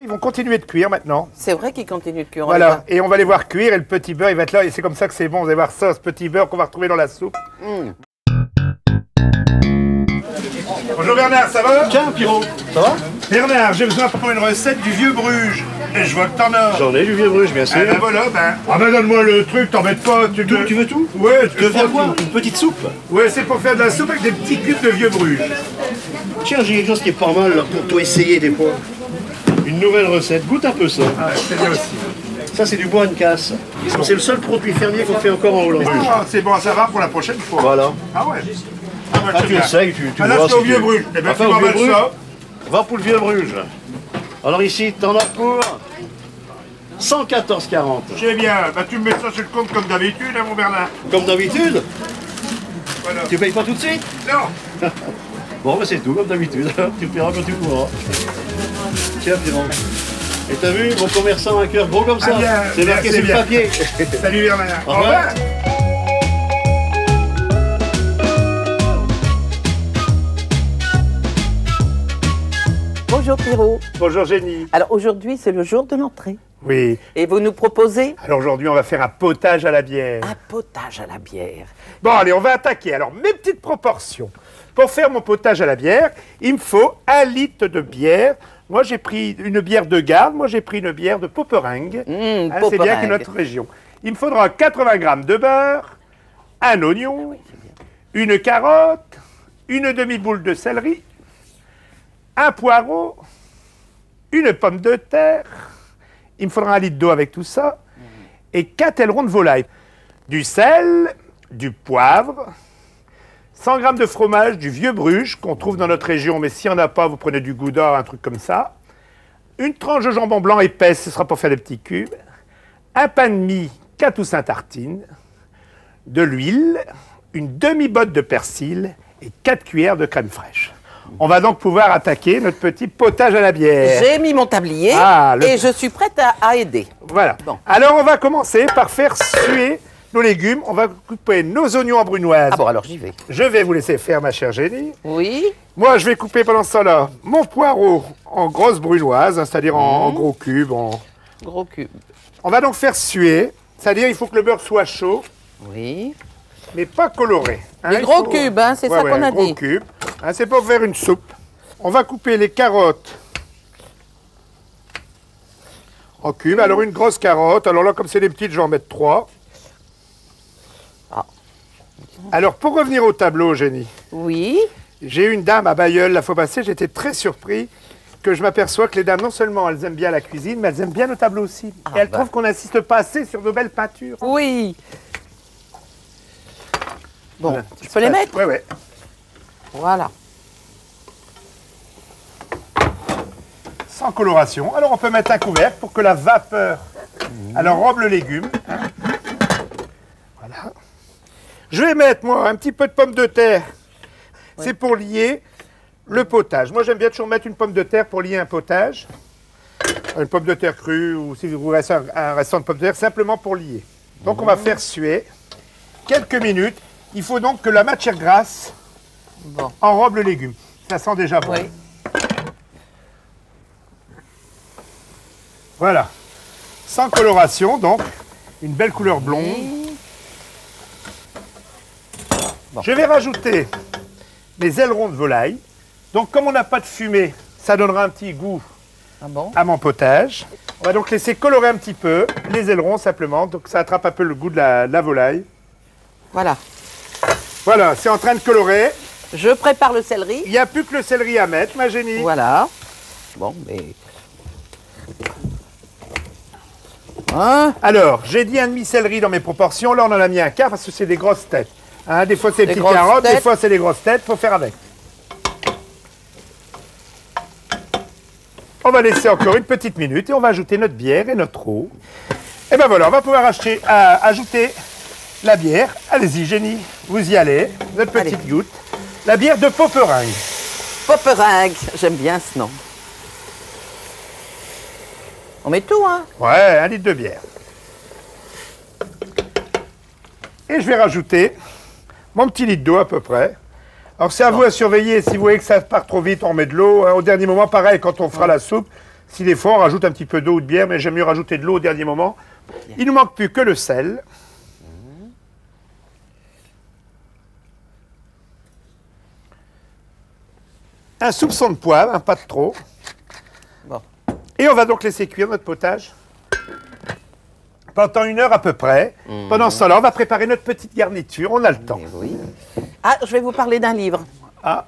Ils vont continuer de cuire maintenant. C'est vrai qu'ils continuent de cuire. Voilà, et on va les voir cuire et le petit beurre, il va être là. Et c'est comme ça que c'est bon, vous allez voir ça, ce petit beurre qu'on va retrouver dans la soupe. Bonjour Bernard, ça va? Tiens, Pierrot, ça va? Bernard, j'ai besoin pour une recette du vieux Bruges. Et je vois que t'en as. J'en ai du vieux Bruges, bien sûr. Ah ben voilà, ben. Ah ben donne-moi le truc, t'embête pas. Tu veux tout? Ouais, Tu veux faire quoi? Une petite soupe? Ouais, c'est pour faire de la soupe avec des petits cubes de vieux Bruges. Tiens, j'ai quelque chose qui est pas mal là, pour toi essayer des fois. Une nouvelle recette, goûte un peu ça. Ah, c'est bien aussi. Ça, c'est du bois de casse. C'est le seul produit fermier qu'on fait encore en Hollande. Ah, c'est bon à savoir pour la prochaine fois. Voilà. Ah ouais. Ah, bah, Ah, c'est tu bien. essayes, tu Ah, là, vois. c'est au vieux Bruges. Eh ben, Enfin, tu au vieux m'emmènes Bruges. ça. Va pour le vieux Bruges. Alors ici, t'en as pour 114,40. J'ai bien. Bah, tu me mets ça sur le compte comme d'habitude, hein, mon Bernard. Comme d'habitude. Voilà. Tu payes pas tout de suite? Non. Bon, bah c'est tout, comme d'habitude. Tu paieras quand tu pourras. Tiens, Pierrot. Et t'as vu, mon commerçant a un cœur gros comme ça? Ah, bien, C'est bien, marqué c'est sur le bien. papier. Salut Bernard. Au revoir. Bonjour Pierrot. Bonjour Génie. Alors aujourd'hui, c'est le jour de l'entrée. Oui. Et vous nous proposez Alors aujourd'hui, on va faire un potage à la bière. un potage à la bière. Bon, allez, on va attaquer. Alors, mes petites proportions. Pour faire mon potage à la bière, il me faut 1 litre de bière. Moi, j'ai pris une bière de garde. Moi, j'ai pris une bière de Poperingue. C'est bien Poperingue. que notre région. Il me faudra 80 g de beurre, un oignon, une carotte, une demi-boule de céleri, un poireau, une pomme de terre. Il me faudra 1 litre d'eau avec tout ça. Et 4 ailerons de volaille. Du sel, du poivre, 100 g de fromage, du vieux Bruges qu'on trouve dans notre région, mais s'il n'y en a pas, vous prenez du Gouda, un truc comme ça. Une tranche de jambon blanc épaisse, ce sera pour faire des petits cubes. Un pain de mie, 4 ou 5 tartines. De l'huile, une demi-botte de persil et 4 cuillères de crème fraîche. On va donc pouvoir attaquer notre petit potage à la bière. J'ai mis mon tablier Ah, et je suis prête à aider. Voilà. Bon. Alors, on va commencer par faire suer nos légumes. On va couper nos oignons en brunoise. Ah bon, alors j'y vais. Je vais vous laisser faire, ma chère Génie. Oui. Moi, je vais couper pendant ce temps-là mon poireau en grosses brunoises, hein, c'est-à-dire en gros cubes. Gros cube. On va donc faire suer, c'est-à-dire il faut que le beurre soit chaud, Oui. mais pas coloré. Hein, Les il gros faut- cubes, hein, c'est ça qu'on a gros dit. cubes. Hein, c'est pour faire une soupe. On va couper les carottes en cubes. Alors, une grosse carotte. Alors là, comme c'est des petites, je vais en mettre 3. Ah. Alors, pour revenir au tableau, Génie, Oui. j'ai eu une dame à Bailleul la fois passée, j'étais très surpris que je m'aperçois que les dames, non seulement elles aiment bien la cuisine, mais elles aiment bien le tableau aussi. Et elles trouvent qu'on n'insiste pas assez sur nos belles peintures. Oui. Bon, Voilà. je peux les mettre? Oui, oui. Voilà. Sans coloration. Alors on peut mettre un couvercle pour que la vapeur alors robe le légume. Hein. Voilà. Je vais mettre, moi, un petit peu de pomme de terre. C'est pour lier le potage. Moi, j'aime bien toujours mettre une pomme de terre pour lier un potage. Une pomme de terre crue ou si vous restez un restant de pomme de terre, simplement pour lier. Donc, on va faire suer quelques minutes. Il faut donc que la matière grasse Bon. enrobe le légume. Ça sent déjà bon. Oui. Voilà. Sans coloration, donc, une belle couleur blonde. Bon. Je vais rajouter mes ailerons de volaille. Donc, comme on n'a pas de fumée, ça donnera un petit goût Ah bon? à mon potage. On va donc laisser colorer un petit peu les ailerons simplement. Donc, ça attrape un peu le goût de la volaille. Voilà. Voilà, c'est en train de colorer. Je prépare le céleri. Il n'y a plus que le céleri à mettre, ma Génie. Voilà. Bon, mais... Hein? Alors, j'ai dit un demi-céleri dans mes proportions. Là, on en a mis un quart parce que c'est des grosses têtes. Hein, des fois, c'est des Des petites grosses carottes, des têtes. fois, c'est des grosses têtes. Il faut faire avec. On va laisser encore une petite minute et on va ajouter notre bière et notre eau. Et ben voilà, on va pouvoir ajouter la bière. Allez-y, Génie, vous y allez. Notre petite Allez. goutte. La bière de Poperingue. Poperingue. J'aime bien ce nom. On met tout, hein? Ouais, 1 litre de bière. Et je vais rajouter mon petit litre d'eau à peu près. Alors c'est à vous à surveiller. Si vous voyez que ça part trop vite, on met de l'eau. Hein. Au dernier moment, pareil, quand on fera la soupe, Si des fois on rajoute un petit peu d'eau ou de bière, mais j'aime mieux rajouter de l'eau au dernier moment. Il ne nous manque plus que le sel. Un soupçon de poivre, hein, pas de trop. Bon. Et on va donc laisser cuire notre potage pendant 1 heure à peu près. Pendant ce temps-là, on va préparer notre petite garniture. On a le temps. Oui. Ah, je vais vous parler d'un livre. Ah,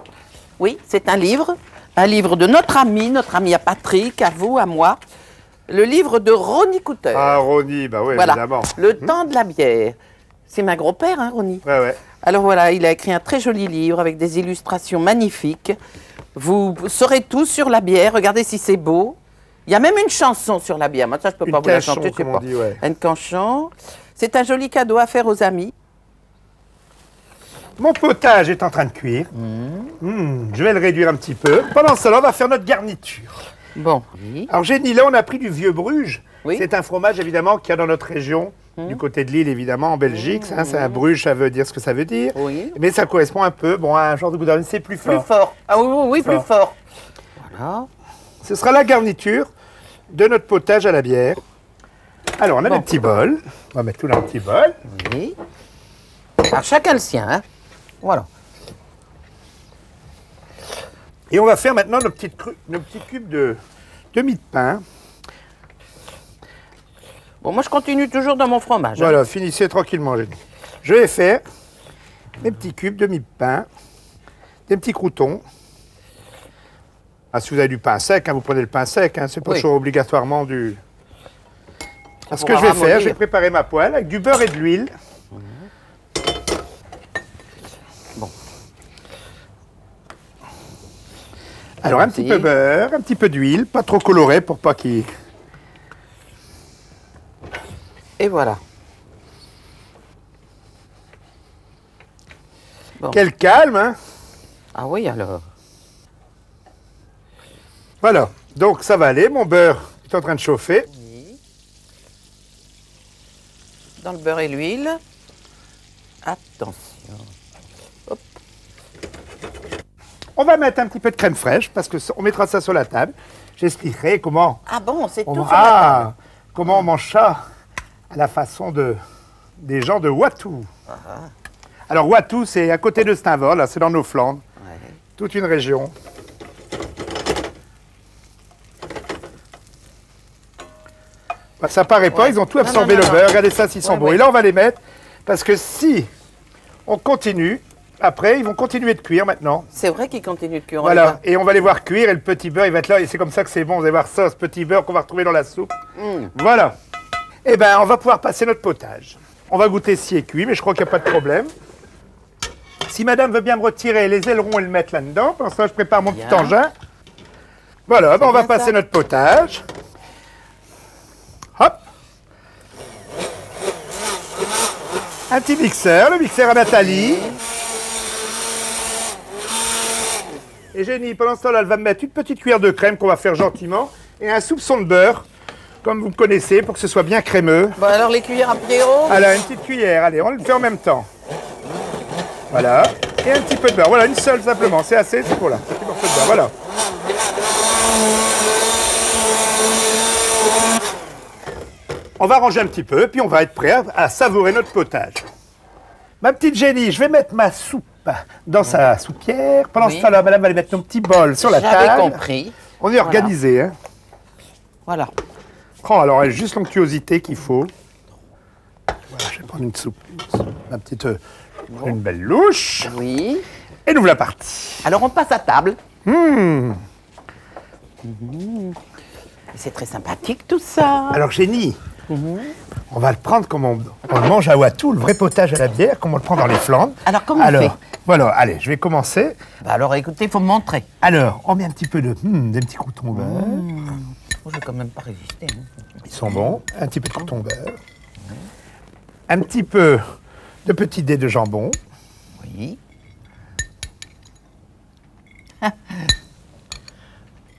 Oui, c'est un livre de notre ami à Patrick, à vous, à moi. Le livre de Ronnie Cooter. ah Ronnie, bah oui, voilà, évidemment. Le temps de la bière. C'est ma grand-père, hein, Ronnie. Ouais, ouais. Alors voilà, il a écrit un très joli livre avec des illustrations magnifiques. Vous saurez tout sur la bière. Regardez si c'est beau. Il y a même une chanson sur la bière. Moi, ça, je ne peux Une pas vous la canchon, chanter. Je sais comme pas. on dit, ouais. Une canchon. C'est un joli cadeau à faire aux amis. Mon potage est en train de cuire. Je vais le réduire un petit peu. Pendant ce temps-là, on va faire notre garniture. Bon. Oui. Alors, Jenny, là, on a pris du vieux Bruges. Oui. C'est un fromage, évidemment, qu'il y a dans notre région, du côté de l'île, évidemment, en Belgique. Ça, c'est un Bruges, ça veut dire ce que ça veut dire. Oui. Mais ça correspond un peu bon, à un genre de goudron. C'est plus Plus fort. fort. Ah oui, oui, oui, plus fort. Voilà. Ce sera la garniture de notre potage à la bière. Alors, on a des petits bols. On va mettre tout dans un petit bol. Oui. Alors, chacun le sien, hein. Voilà. Et on va faire maintenant nos petits cubes de mie de pain. Bon, moi, je continue toujours dans mon fromage. Voilà, finissez tranquillement, Jenny. Je vais faire mes petits cubes de mie de pain, des petits croûtons. Ah, si vous avez du pain sec, hein, vous prenez le pain sec, hein, c'est pas Oui. toujours obligatoirement du... Ce que pourra je vais faire, ramollir. je vais préparer ma poêle avec du beurre et de l'huile. Bon. Alors, un petit peu de beurre, un petit peu d'huile, pas trop coloré pour pas qu'il... Et voilà. Bon. Quel calme, hein. Ah oui, alors. Voilà, donc ça va aller, mon beurre est en train de chauffer. Dans le beurre et l'huile. Attention. Hop. On va mettre un petit peu de crème fraîche, parce qu'on mettra ça sur la table. J'expliquerai comment Ah bon, c'est tout on, sur la table. comment on mange ça à la façon des gens de Watou. Alors Watou, c'est à côté de Steinvol, là, c'est dans nos Flandres, Ouais. toute une région. Bah, ça paraît pas, Ouais. ils ont tout Non, absorbé non, le non, beurre. non. Regardez ça s'ils sont Ouais, beaux. ouais. Et là, on va les mettre, parce que si on continue, après, ils vont continuer de cuire maintenant. C'est vrai qu'il continue de cuire. Voilà, et on va les voir cuire, et le petit beurre, il va être là, et c'est comme ça que c'est bon. Vous allez voir ça, ce petit beurre qu'on va retrouver dans la soupe. Voilà. Eh bien, on va pouvoir passer notre potage. On va goûter si est cuit, mais je crois qu'il n'y a pas de problème. Si madame veut bien me retirer les ailerons et le mettre là-dedans, pour ça, je prépare mon petit Bien. engin. Voilà, ben, on va bien passer ça. notre potage. Hop. Un petit mixeur, le mixeur à Nathalie. Et Jenny, pendant ce temps-là, elle va me mettre une petite cuillère de crème qu'on va faire gentiment et un soupçon de beurre, comme vous me connaissez, pour que ce soit bien crémeux. Bon, alors les cuillères à Pierrot. Alors, une petite cuillère, allez, on le fait en même temps. Voilà. Et un petit peu de beurre. Voilà, une seule simplement. C'est assez, c'est pour là. Un petit morceau de beurre, voilà. On va ranger un petit peu, puis on va être prêt à savourer notre potage. Ma petite Jenny, je vais mettre ma soupe dans sa soupière. Pendant Oui. ce temps-là, madame va aller mettre nos petits bols sur la J'avais table. compris. On est organisé, hein. Voilà. Oh, alors, il y a juste l'onctuosité qu'il faut. Voilà, je vais prendre une soupe. Ma petite... une belle louche. Oui. Et nous voilà partis. Alors on passe à table. Hmm. C'est très sympathique tout ça. Alors, Jenny, on va le prendre comme on le mange à Watou, le vrai potage à la bière, comme on le prend dans les Flandres. Alors, comment on fait Voilà, allez, je vais commencer. Bah alors écoutez, il faut me montrer. Alors, on met un petit peu des petits croûtons beurre. Oh, je vais quand même pas résister. hein. Ils sont bons. Un petit peu de croûtons beurre. Un petit peu de petits dés de jambon. Oui.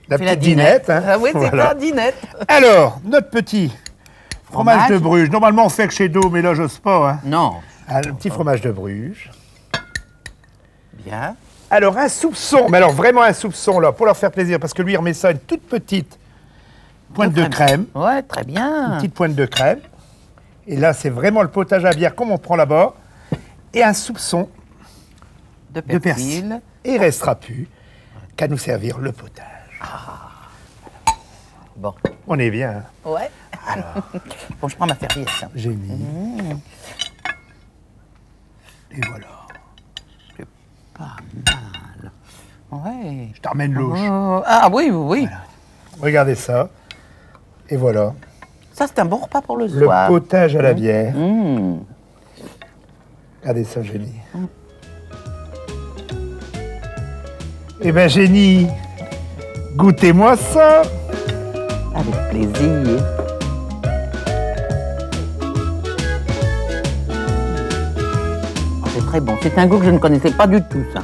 La Fais petite dinette. Hein. Ah oui, c'est Voilà. la dinette. Alors, notre petit fromage Fromage. de Bruges. Normalement, on fait que chez Do, mais là, j'ose pas. Hein. Non. Ah, le petit fromage de Bruges. Bien. Alors, un soupçon, mais alors vraiment un soupçon, là, pour leur faire plaisir, parce que lui, il remet ça à une toute petite Pointe de crème. Ouais, très bien. Une petite pointe de crème. Et là, c'est vraiment le potage à la bière comme on prend là-bas. Et un soupçon De de persil. persil. Et il restera plus qu'à nous servir le potage. Bon. On est bien. Hein. Ouais. Bon, je prends ma serviette. Génie. Et voilà. Pas mal. Ouais. Je t'emmène l'eau. Ah oui, oui, oui. Regardez ça. Et voilà. Ça, c'est un bon repas pour le Le soir. potage à la bière. Mmh. Regardez ça, Génie. Eh ben, Génie, goûtez-moi ça. Avec plaisir. C'est très bon. C'est un goût que je ne connaissais pas du tout, ça.